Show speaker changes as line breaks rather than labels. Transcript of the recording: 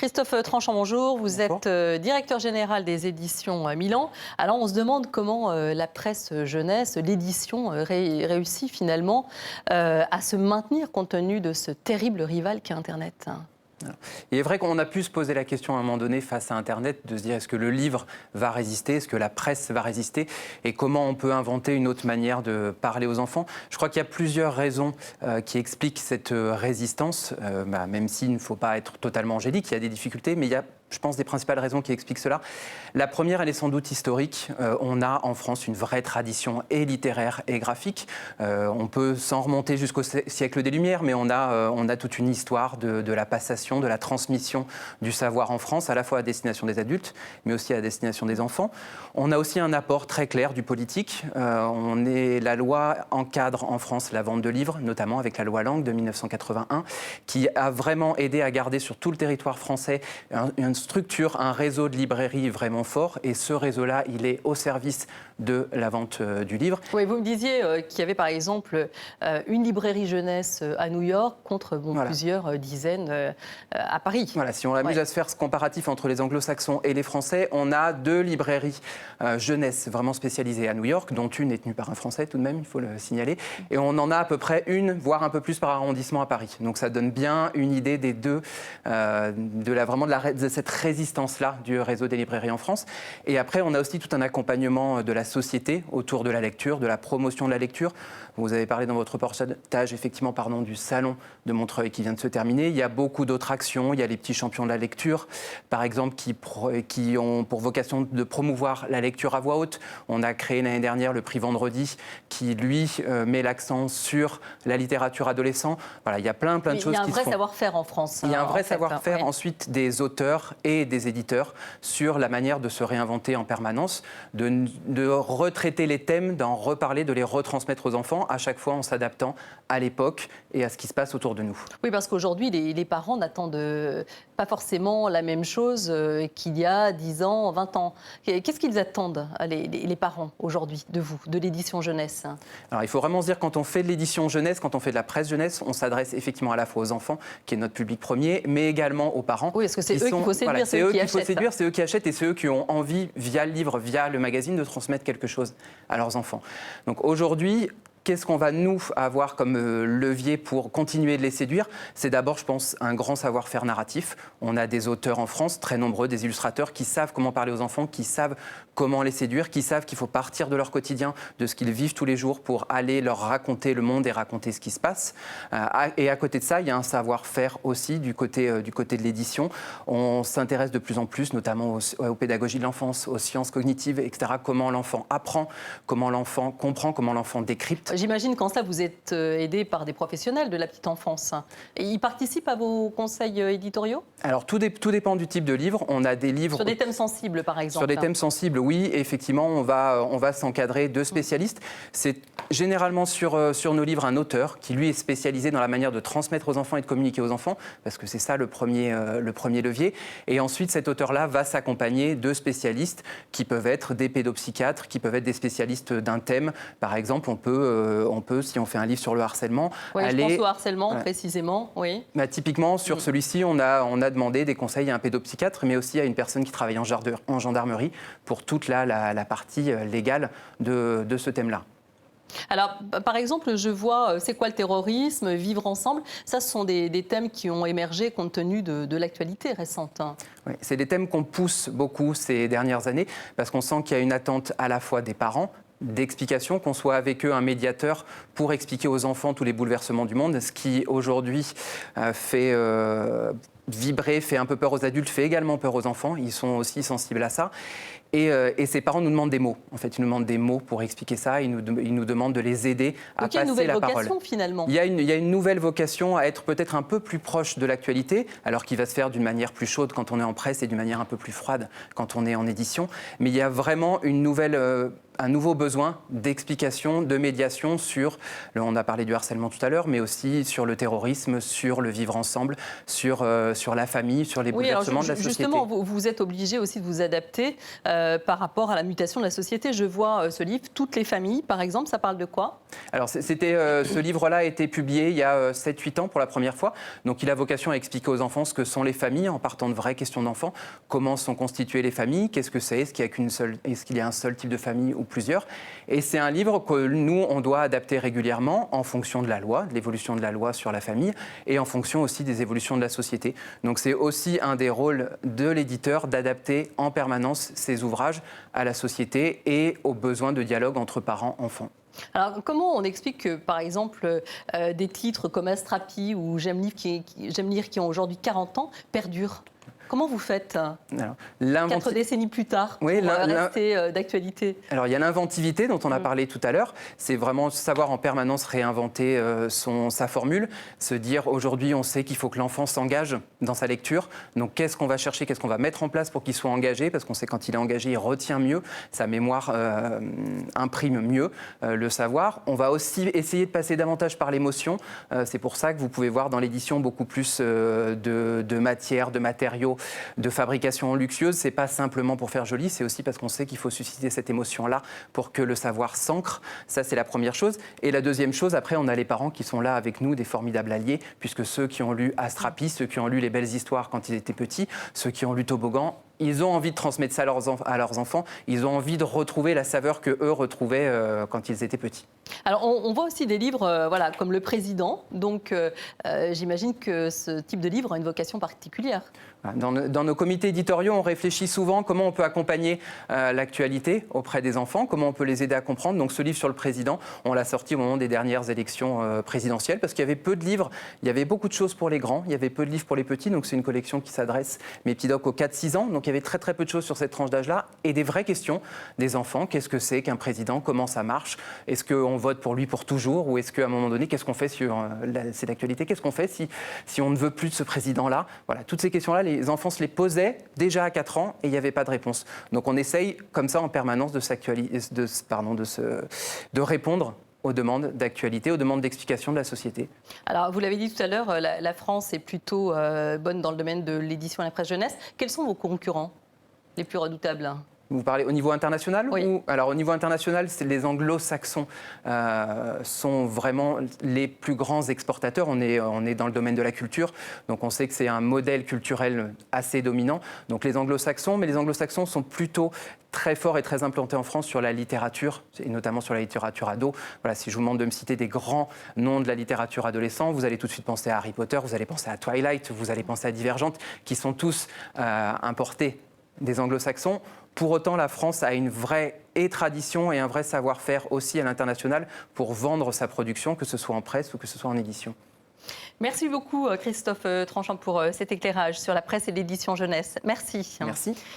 Christophe Tranchant, bonjour. Vous êtes directeur général des éditions Milan. Alors on se demande comment la presse jeunesse, l'édition réussit finalement à se maintenir compte tenu de ce terrible rival qu'est Internet.
Il est vrai qu'on a pu se poser la question à un moment donné face à Internet, de se dire est-ce que le livre va résister, est-ce que la presse va résister et comment on peut inventer une autre manière de parler aux enfants. Je crois qu'il y a plusieurs raisons qui expliquent cette résistance, même s'il ne faut pas être totalement angélique, il y a des difficultés, mais il y a, je pense, des principales raisons qui expliquent cela. La première, elle est sans doute historique. On a en France une vraie tradition et littéraire et graphique. On peut s'en remonter jusqu'au siècle des Lumières, mais on a toute une histoire de la passation, de la transmission du savoir en France, à la fois à destination des adultes, mais aussi à destination des enfants. On a aussi un apport très clair du politique. La loi encadre en France la vente de livres, notamment avec la loi Lang de 1981, qui a vraiment aidé à garder sur tout le territoire français une structure, un réseau de librairies vraiment fort. Et ce réseau-là, il est au service de la vente du livre.
Oui, vous me disiez qu'il y avait par exemple une librairie jeunesse à New York contre plusieurs dizaines à Paris.
Voilà, si on amuse à se faire ce comparatif entre les anglo-saxons et les français, on a deux librairies jeunesse vraiment spécialisées à New York, dont une est tenue par un français tout de même, il faut le signaler. Et on en a à peu près une, voire un peu plus par arrondissement à Paris. Donc ça donne bien une idée des deux, de cette résistance-là du réseau des librairies en France. Et après, on a aussi tout un accompagnement de la société autour de la lecture, de la promotion de la lecture. Vous avez parlé dans votre reportage, effectivement, du salon de Montreuil qui vient de se terminer. Il y a beaucoup d'autres actions. Il y a les petits champions de la lecture, par exemple, qui ont pour vocation de promouvoir la lecture à voix haute. On a créé l'année dernière le prix Vendredi, qui, lui, met l'accent sur la littérature adolescente. Voilà, il y a plein de choses qui se font.
Il y a un vrai savoir-faire en France.
Il y a un vrai savoir-faire, ensuite, des auteurs et des éditeurs sur la manière de se réinventer en permanence, de retraiter les thèmes, d'en reparler, de les retransmettre aux enfants, à chaque fois en s'adaptant à l'époque et à ce qui se passe autour de nous.
Oui, parce qu'aujourd'hui, les parents n'attendent pas forcément la même chose qu'il y a 10 ans, 20 ans. Qu'est-ce qu'ils attendent, les parents, aujourd'hui, de vous, de l'édition jeunesse?
Alors, il faut vraiment se dire, quand on fait de l'édition jeunesse, quand on fait de la presse jeunesse, on s'adresse effectivement à la fois aux enfants, qui est notre public premier, mais également aux parents.
Oui, parce que c'est eux qu'il faut séduire,
voilà,
c'est eux qui achètent.
C'est eux qu'il faut séduire, c'est eux qui achètent et c'est eux qui ont envie, via le livre, via le magazine, de transmettre quelque chose à leurs enfants. Donc aujourd'hui, qu'est-ce qu'on va, nous, avoir comme levier pour continuer de les séduire? C'est d'abord, je pense, un grand savoir-faire narratif. On a des auteurs en France, très nombreux, des illustrateurs qui savent comment parler aux enfants, qui savent comment les séduire, qui savent qu'il faut partir de leur quotidien, de ce qu'ils vivent tous les jours pour aller leur raconter le monde et raconter ce qui se passe. Et à côté de ça, il y a un savoir-faire aussi du côté de l'édition. On s'intéresse de plus en plus, notamment aux pédagogies de l'enfance, aux sciences cognitives, etc. Comment l'enfant apprend, comment l'enfant comprend, comment l'enfant décrypte.
J'imagine qu'en cela, vous êtes aidé par des professionnels de la petite enfance. Et ils participent à vos conseils éditoriaux?
Alors, tout dépend du type de livre. On a des livres...
Sur des thèmes sensibles, par exemple.
Sur des thèmes sensibles, oui. Effectivement, on va s'encadrer de spécialistes. C'est généralement sur nos livres un auteur qui, lui, est spécialisé dans la manière de transmettre aux enfants et de communiquer aux enfants, parce que c'est ça le premier levier. Et ensuite, cet auteur-là va s'accompagner de spécialistes qui peuvent être des pédopsychiatres, qui peuvent être des spécialistes d'un thème. Par exemple, on peut, si on fait un livre sur le harcèlement,
je pense au harcèlement, précisément, oui.
Typiquement, sur celui-ci, on a demandé des conseils à un pédopsychiatre, mais aussi à une personne qui travaille en gendarmerie pour toute la partie légale de ce thème-là.
Alors, par exemple, je vois, c'est quoi le terrorisme, vivre ensemble? Ça, ce sont des thèmes qui ont émergé compte tenu de l'actualité récente.
Oui, c'est des thèmes qu'on pousse beaucoup ces dernières années, parce qu'on sent qu'il y a une attente à la fois des parents, d'explication, qu'on soit avec eux un médiateur pour expliquer aux enfants tous les bouleversements du monde, ce qui aujourd'hui fait vibrer, fait un peu peur aux adultes, fait également peur aux enfants, ils sont aussi sensibles à ça. Et ces parents nous demandent des mots. En fait, ils nous demandent des mots pour expliquer ça. Ils nous demandent de les aider à passer la parole.
Donc il y a une nouvelle vocation, finalement.
Il y a une nouvelle vocation à être peut-être un peu plus proche de l'actualité, alors qu'il va se faire d'une manière plus chaude quand on est en presse et d'une manière un peu plus froide quand on est en édition. Mais il y a vraiment un nouveau besoin d'explication, de médiation sur, on a parlé du harcèlement tout à l'heure, mais aussi sur le terrorisme, sur le vivre ensemble, sur la famille, sur les bouleversements de la société.
Justement, vous êtes obligé aussi de vous adapter par rapport à la mutation de la société. Je vois ce livre, Toutes les familles, par exemple, ça parle de quoi?
Alors, ce livre-là a été publié il y a 7-8 ans pour la première fois. Donc, il a vocation à expliquer aux enfants ce que sont les familles, en partant de vraies questions d'enfants. Comment sont constituées les familles? Qu'est-ce que c'est? Est-ce qu'il y a un seul type de famille ou plusieurs? Et c'est un livre que nous, on doit adapter régulièrement en fonction de la loi, de l'évolution de la loi sur la famille, et en fonction aussi des évolutions de la société. Donc, c'est aussi un des rôles de l'éditeur d'adapter en permanence ses ouvrages à la société et aux besoins de dialogue entre parents et enfants.
Alors, comment on explique que, par exemple, des titres comme Astrapi ou J'aime lire qui ont aujourd'hui 40 ans perdurent? Comment vous faites 4 décennies plus tard pour rester d'actualité?
Alors, il y a l'inventivité dont on a parlé tout à l'heure. C'est vraiment savoir en permanence réinventer sa formule. Se dire, aujourd'hui, on sait qu'il faut que l'enfant s'engage dans sa lecture. Donc, qu'est-ce qu'on va chercher? Qu'est-ce qu'on va mettre en place pour qu'il soit engagé? Parce qu'on sait quand il est engagé, il retient mieux. Sa mémoire imprime mieux le savoir. On va aussi essayer de passer davantage par l'émotion. C'est pour ça que vous pouvez voir dans l'édition beaucoup plus de matière, de matériaux, de fabrication luxueuse. C'est pas simplement pour faire joli, c'est aussi parce qu'on sait qu'il faut susciter cette émotion-là pour que le savoir s'ancre. Ça, c'est la première chose. Et la deuxième chose, après, on a les parents qui sont là avec nous, des formidables alliés, puisque ceux qui ont lu Astrapi, ceux qui ont lu Les Belles Histoires quand ils étaient petits, ceux qui ont lu Toboggan, ils ont envie de transmettre ça à leurs enfants. Ils ont envie de retrouver la saveur que eux retrouvaient quand ils étaient petits.
Alors, on voit aussi des livres comme Le Président. Donc, j'imagine que ce type de livre a une vocation particulière.
Dans nos comités éditoriaux, on réfléchit souvent comment on peut accompagner l'actualité auprès des enfants, comment on peut les aider à comprendre. Donc, ce livre sur le président, on l'a sorti au moment des dernières élections présidentielles parce qu'il y avait peu de livres. Il y avait beaucoup de choses pour les grands, il y avait peu de livres pour les petits. Donc, c'est une collection qui s'adresse, mes petits docs, aux 4-6 ans. Donc, il y avait très, très peu de choses sur cette tranche d'âge-là et des vraies questions des enfants. Qu'est-ce que c'est qu'un président? Comment ça marche? Est-ce qu'on vote pour lui pour toujours? Ou est-ce qu'à un moment donné, qu'est-ce qu'on fait sur c'est l'actualité? Qu'est-ce qu'on fait si on ne veut plus de ce président-là? Voilà, toutes ces questions-là, les enfants se les posaient déjà à 4 ans et il n'y avait pas de réponse. Donc on essaye comme ça en permanence de répondre aux demandes d'actualité, aux demandes d'explication de la société.
Alors, vous l'avez dit tout à l'heure, la France est plutôt bonne dans le domaine de l'édition à la presse jeunesse. Quels sont vos concurrents les plus redoutables?
Vous parlez au niveau international?
Oui.
Alors au niveau international, les anglo-saxons sont vraiment les plus grands exportateurs. On est dans le domaine de la culture, donc on sait que c'est un modèle culturel assez dominant. Donc les anglo-saxons, mais les anglo-saxons sont plutôt très forts et très implantés en France sur la littérature, et notamment sur la littérature ado. Voilà, si je vous demande de me citer des grands noms de la littérature adolescente, vous allez tout de suite penser à Harry Potter, vous allez penser à Twilight, vous allez penser à Divergente, qui sont tous importés des anglo-saxons. Pour autant, la France a une vraie tradition et un vrai savoir-faire aussi à l'international pour vendre sa production, que ce soit en presse ou que ce soit en édition.
Merci beaucoup Christophe Tranchant pour cet éclairage sur la presse et l'édition jeunesse. Merci.
Merci.